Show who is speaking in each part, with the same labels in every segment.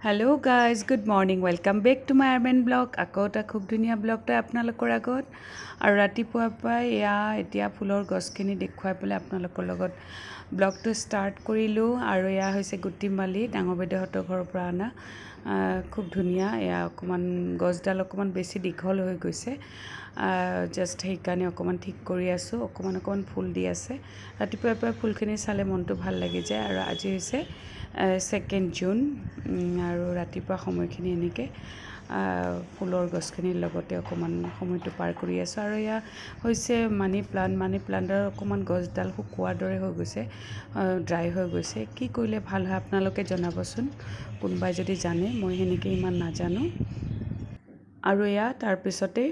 Speaker 1: Hello' guys, good morning, welcome back to my আৰ্মেন blog. আকৌ এটা খুব ধুনীয়া ব্লগ এটা আপোনালোকৰ আগত। আৰু ৰাতিপুৱাৰ পৰাই এতিয়া ফুলৰ গছখিনি দেখুৱাই পেলাই আপোনালোকৰ লগত ব্লগটো ষ্টাৰ্ট কৰিলোঁ। আৰু এয়া হৈছে গুটিমালি, ডাঙৰ বাইদেউহঁতৰ ঘৰৰ পৰা অনা। খুব ধুনীয়া। অকণমান গছডাল অকণমান বেছি দীঘল হৈ গৈছে, জাষ্ট সেইকাৰণে অকণমান ঠিক কৰি আছোঁ। অকণমান ফুল দি আছে। ৰাতিপুৱাৰ পৰা ফুলখিনি চালে মনটো ভাল লাগি যায়। আৰু আজি হৈছে 2 জুন, আৰু ৰাতিপুৱা সময়খিনি এনেকৈ ফুলৰ গছখিনিৰ লগতে অকণমান সময়টো পাৰ কৰি আছোঁ। আৰু এয়া হৈছে মানি প্লাণ্টৰ অকণমান গছডাল শুকোৱাৰ দৰে হৈ গৈছে, ড্ৰাই হৈ গৈছে। কি কৰিলে ভাল হয় আপোনালোকে জনাবচোন, কোনোবাই যদি জানে। মই সেনেকৈ ইমান নাজানো। আৰু তাৰপিছতে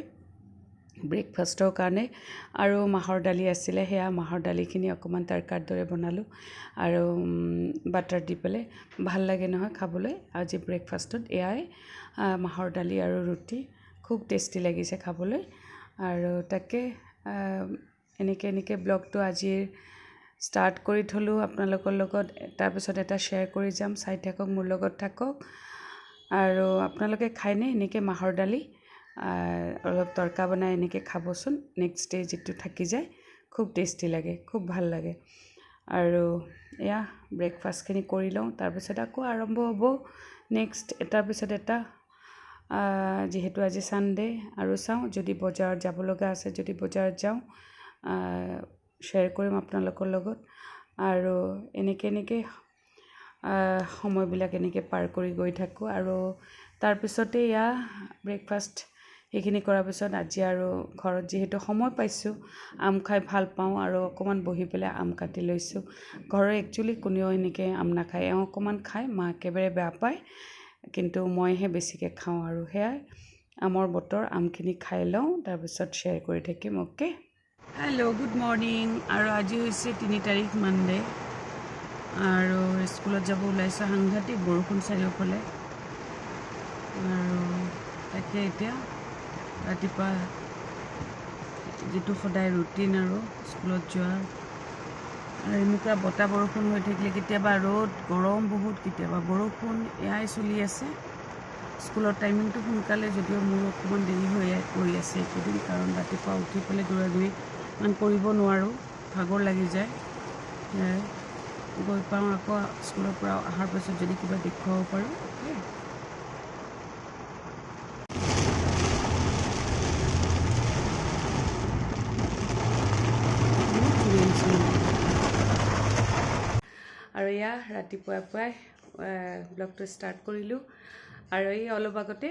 Speaker 1: ব্ৰেকফাষ্টৰ কাৰণে আৰু মাহৰ দালি আছিলে, সেয়া মাহৰ দালিখিনি অকণমান তৰকাৰ দৰে বনালোঁ আৰু বাটাৰ দি পেলাই। ভাল লাগে নহয় খাবলৈ। আজি ব্ৰেকফাষ্টত এয়াই মাহৰ দালি আৰু ৰুটি, খুব টেষ্টি লাগিছে খাবলৈ। আৰু তাকে এনেকৈ ব্লগটো আজিৰ ষ্টাৰ্ট কৰি থ'লোঁ আপোনালোকৰ লগত। তাৰপিছত এটা শ্বেয়াৰ কৰি যাম, চাই থাকক, মোৰ লগত থাকক। আৰু আপোনালোকে খায়নে এনেকৈ মাহৰ দালি? অলপ তৰকা বনাই এনেকৈ খাবচোন। নেক্সট ডে যিটো থাকি যায়, খুব টেষ্টি লাগে, খুব ভাল লাগে। আৰু ব্ৰেকফাষ্টখিনি কৰি লওঁ, তাৰপিছত আকৌ আৰম্ভ হ'ব নেক্সট এটাৰ পিছত এটা। যিহেতু আজি ছানডে, আৰু চাওঁ যদি বজাৰত যাব লগা আছে, যদি বজাৰত যাওঁ শ্বেয়াৰ কৰিম আপোনালোকৰ লগত। আৰু এনেকৈ সময়বিলাক এনেকৈ পাৰ কৰি গৈ থাকোঁ। আৰু তাৰপিছতে ব্ৰেকফাষ্ট সেইখিনি কৰাৰ পিছত আজি আৰু ঘৰত যিহেতু সময় পাইছোঁ, আম খাই ভাল পাওঁ, আৰু অকণমান বহি পেলাই আম কাটি লৈছোঁ। ঘৰৰ একচুৱেলি কোনেও এনেকৈ আম নাখায়। অকণমান খায়, মা একেবাৰে বেয়া পায়, কিন্তু মইহে বেছিকৈ খাওঁ। আৰু সেয়াই আমৰ বতৰ, আমখিনি খাই লওঁ, তাৰপিছত শ্বেয়াৰ কৰি থাকিম। Okay, hello', good morning. আৰু আজি হৈছে 3 তাৰিখ, মানডে। আৰু স্কুলত যাব ওলাইছোঁ। সাংঘাতিক বৰষুণ চাৰিওফালে। আৰু তাকে এতিয়া ৰাতিপুৱা যিটো সদায় ৰুটিন আৰু স্কুলত যোৱা, আৰু এনেকুৱা বতাহ বৰষুণ হৈ থাকিলে, কেতিয়াবা ৰ'দ, গৰম বহুত, কেতিয়াবা বৰষুণ, এয়াই চলি আছে। স্কুলৰ টাইমিংটো সোনকালে, যদিও মোৰ অকণমান দেৰি হৈ আছে এইকেইদিন, কাৰণ ৰাতিপুৱা উঠি পেলাই দৌৰা-দৌৰি ইমান কৰিব নোৱাৰোঁ, ভাগৰ লাগি যায়। গৈ পাওঁ, আকৌ স্কুলৰ পৰা অহাৰ পাছত যদি কিবা দেখুৱাব পাৰোঁ। আৰু ৰাতিপুৱাৰ পৰাই ব্লগটো ষ্টাৰ্ট কৰিলোঁ। আৰু অলপ আগতে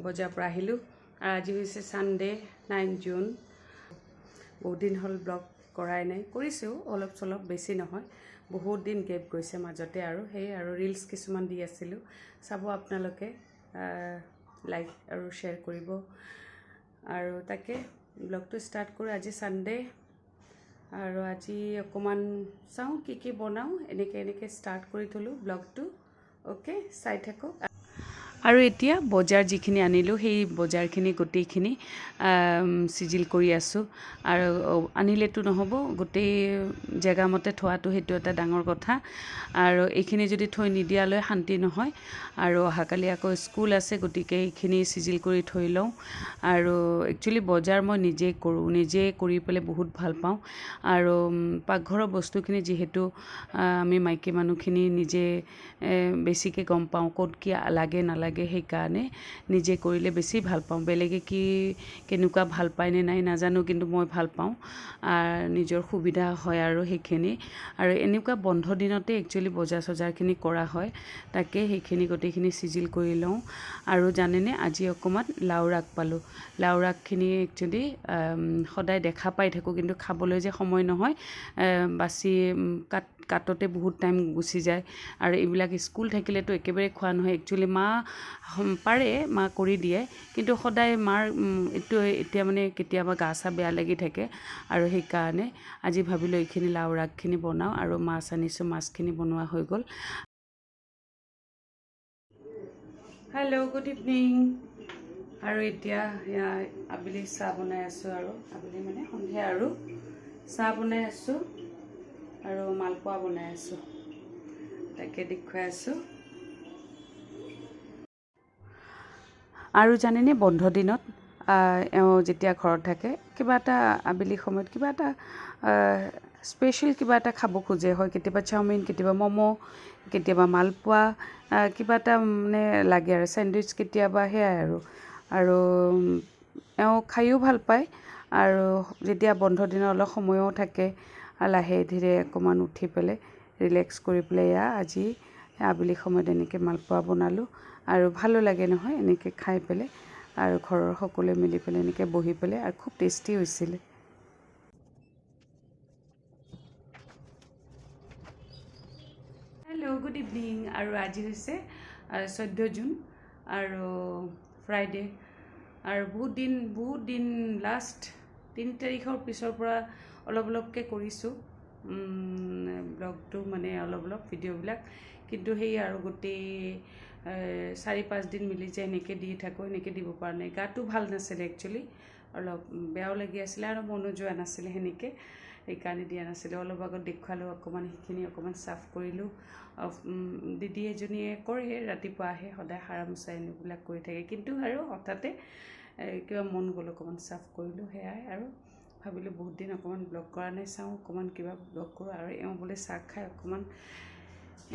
Speaker 1: বজাৰৰ পৰা আহিলোঁ। আৰু আজি হৈছে ছানডে, 9 জুন। বহুত দিন হ'ল ব্লগ কৰাই নাই, কৰিছোঁ অলপ চলপ, বেছি নহয়। বহুত দিন গেপ গৈছে মাজতে। আৰু আৰু ৰিলছ কিছুমান দি আছিলোঁ, চাব আপোনালোকে, লাইক আৰু শ্বেয়াৰ কৰিব। আৰু তাকে ব্লগটো ষ্টাৰ্ট কৰোঁ। আজি ছানডে, আৰু আজি অকণমান চাওঁ কি বনাওঁ। এনেকৈ ষ্টাৰ্ট কৰি থ'লোঁ ব্লগটো। অ'কে, চাই থাকক। আৰু এতিয়া বজাৰ যিখিনি আনিলোঁ, সেই বজাৰখিনি গোটেইখিনি চিজিল কৰি আছোঁ। আৰু আনিলেতো নহ'ব, গোটেই জেগামতে থোৱাটো সেইটো এটা ডাঙৰ কথা। আৰু এইখিনি যদি থৈ নিদিয়ালৈ শান্তি নহয়। আৰু অহাকালি আকৌ স্কুল আছে, গতিকে এইখিনি চিজিল কৰি থৈ লওঁ। আৰু একচুৱেলি বজাৰ মই নিজেই কৰোঁ, নিজে কৰি পেলাই বহুত ভাল পাওঁ। আৰু পাকঘৰৰ বস্তুখিনি যিহেতু আমি মাইকী মানুহখিনি নিজে বেছিকৈ গম পাওঁ, ক'ত কি লাগে নালাগে, সেইকাৰণে নিজে কৰিলে বেছি ভাল পাওঁ। বেলেগে কেনেকুৱা ভাল পায় নে নাই নাজানো, কিন্তু মই ভাল পাওঁ। নিজৰ সুবিধা হয় আৰু সেইখিনি। আৰু এনেকুৱা বন্ধ দিনতে একচুৱেলি বজাৰখিনি কৰা হয়। তাকে সেইখিনি গোটেইখিনি চিজিল কৰি লওঁ। আৰু জানেনে, আজি অকণমান লাও ৰাগ পালোঁ। লাও ৰাগখিনি একচুৱেলি সদায় দেখা পাই থাকোঁ, কিন্তু খাবলৈ যে সময় নহয়, বাছি কাটোতে বহুত টাইম গুচি যায়। আৰু এইবিলাক স্কুল থাকিলেতো একেবাৰে খোৱা নহয়। একচুৱেলি মা পাৰে, মা কৰি দিয়ে, কিন্তু সদায় মাৰ এতিয়া মানে কেতিয়াবা গা চা বেয়া লাগি থাকে। আৰু সেইকাৰণে আজি ভাবিলোঁ এইখিনি লাও ৰাগখিনি বনাওঁ। আৰু মাছ আনিছোঁ, মাছখিনি বনোৱা হৈ গ'ল। Hello', good evening. আৰু এতিয়া আবেলি চাহ বনাই আছোঁ। আৰু আবেলি মানে সন্ধিয়া, আৰু চাহ বনাই আছোঁ আৰু মালপোৱা বনাই আছোঁ। তাকে দেখুৱাই আছোঁ। আৰু জানেনে বন্ধ দিনত এওঁ যেতিয়া ঘৰত থাকে কিবা এটা আবেলি সময়ত কিবা এটা স্পেচিয়েল কিবা এটা খাব খোজে হয় কেতিয়াবা চাওমিন কেতিয়াবা ম'ম' কেতিয়াবা মালপোৱা কিবা এটা মানে লাগে আৰু চেণ্ডউইচ কেতিয়াবা সেয়াই আৰু এওঁ খায়ো ভাল পায় আৰু যেতিয়া বন্ধ দিনত অলপ সময়ো থাকে লাহে ধীৰে অকণমান উঠি পেলাই ৰিলেক্স কৰি পেলাই আজি আবেলি সময়ত এনেকৈ মালপোৱা বনালোঁ আৰু ভালো লাগে নহয় এনেকৈ খাই পেলাই আৰু ঘৰৰ সকলোৱে মিলি পেলাই এনেকৈ বহি পেলাই আৰু খুব টেষ্টি হৈছিলে হেল্ল' গুড ইভিনিং আৰু আজি হৈছে 14 জুন আৰু ফ্ৰাইডে আৰু বহুত দিন লাষ্ট 3 তাৰিখৰ পিছৰ পৰা অলপকৈ কৰিছোঁ ব্লগটো মানে অলপ ভিডিঅ'বিলাক কিন্তু সেই আৰু গোটেই 4-5 দিন মিলি যে এনেকৈ দি থাকোঁ এনেকৈ দিব পৰা নাই গাটো ভাল নাছিলে একচুৱেলি অলপ বেয়াও লাগি আছিলে আৰু মনো যোৱা নাছিলে সেনেকৈ সেইকাৰণে দিয়া নাছিলোঁ অলপ আগত দেখুৱালোঁ অকণমান সেইখিনি অকণমান চাফ কৰিলোঁ দিদি এজনীয়ে কৰে ৰাতিপুৱা আহে সদায় সাৰা মোচা এনেবিলাক কৰি থাকে কিন্তু আৰু হঠাতে কিবা মন গ'ল অকণমান চাফ কৰিলোঁ সেয়াই আৰু ভাবিলোঁ বহুত দিন অকণমান ব্লগ কৰা নাই চাওঁ অকণমান কিবা ব্লগ কৰোঁ আৰু এওঁ বোলে চাহ খাই অকণমান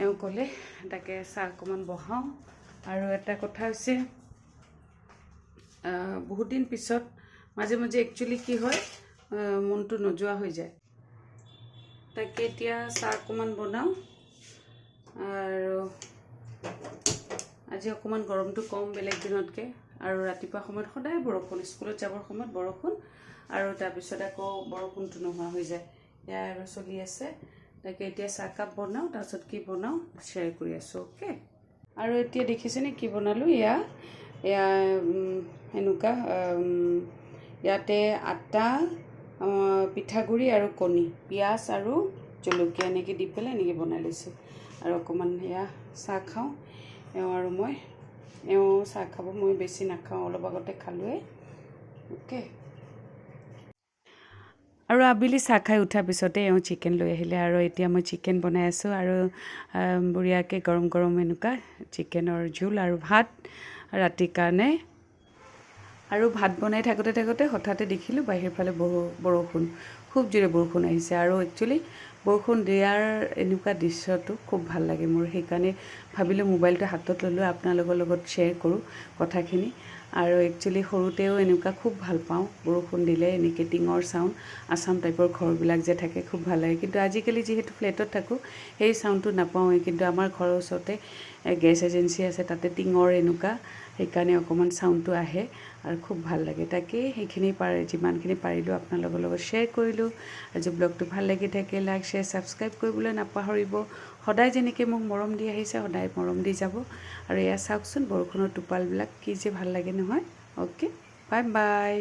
Speaker 1: এওঁ ক'লে তাকে চাহ অকণমান বহাওঁ আৰু এটা কথা হৈছে বহুত দিন পিছত মাজে একচুৱেলি কি হয় মনটো নোযোৱা হৈ যায় তাকে এতিয়া চাহ অকণমান বনাওঁ আৰু আজি অকণমান গৰমটো কম বেলেগ দিনতকৈ আৰু ৰাতিপুৱা সময়ত সদায় বৰষুণ স্কুলত যাবৰ সময়ত বৰষুণ আৰু তাৰপিছত আকৌ বৰষুণটো নোহোৱা হৈ যায় এয়া আৰু চলি আছে তাকে এতিয়া চাহকাপ বনাওঁ তাৰপিছত কি বনাওঁ শ্বেয়াৰ কৰি আছোঁ অ'কে আৰু এতিয়া দেখিছেনে কি বনালোঁ এয়া এনেকুৱা ইয়াতে আটা পিঠাগুড়ি আৰু কণী পিঁয়াজ আৰু জলকীয়া এনেকৈ দি পেলাই এনেকৈ বনাই লৈছোঁ আৰু অকণমান এয়া চাহ খাওঁ এওঁ আৰু মই এওঁ চাহ খাব মই বেছি নাখাওঁ অলপ আগতে খালোঁৱে অ'কে আৰু আবেলি চাহ খাই উঠাৰ পিছতে এওঁ চিকেন লৈ আহিলে আৰু এতিয়া মই চিকেন বনাই আছোঁ আৰু বঢ়িয়াকৈ গৰম এনেকুৱা চিকেনৰ জোল আৰু ভাত ৰাতিৰ কাৰণে আৰু ভাত বনাই থাকোঁতে হঠাতে দেখিলোঁ বাহিৰৰ ফালে বৰষুণ খুব জোৰে বৰষুণ আহিছে আৰু একচুৱেলি বৰষুণ দিয়াৰ এনেকুৱা দৃশ্যটো খুব ভাল লাগে মোৰ সেইকাৰণে ভাবিলোঁ মোবাইলটো হাতত ল'লোঁ আপোনালোকৰ লগত শ্বেয়াৰ কৰোঁ কথাখিনি আৰু একচুৱেলি সৰুতেও এনেকুৱা খুব ভাল পাওঁ বৰষুণ দিলে এনেকৈ টিঙৰ চাউণ্ড আছাম টাইপৰ ঘৰবিলাক যে থাকে খুব ভাল লাগে কিন্তু আজিকালি যিহেতু ফ্লেটত থাকোঁ সেই চাউণ্ডটো নাপাওঁৱেই কিন্তু আমাৰ ঘৰৰ ওচৰতে গেছ এজেঞ্চি আছে তাতে টিঙৰ এনেকুৱা সেইকাৰণে অকণমান চাউণ্ডটো আহে আৰু খুব ভাল লাগে তাকে সেইখিনি যিমানখিনি পাৰিলোঁ আপোনালোকৰ লগত শ্বেয়াৰ কৰিলোঁ আজি ব্লগটো ভাল লাগি থাকে লাইক শ্বেয়াৰ ছাবস্ক্ৰাইব কৰিবলৈ নাপাহৰিব সদায় যেনেকৈ মোক মৰম দি আহিছে সদায় মৰম দি যাব আৰু এয়া চাওকচোন বৰষুণৰ টোপালবিলাক কি যে ভাল লাগে নহয় অ'কে বাই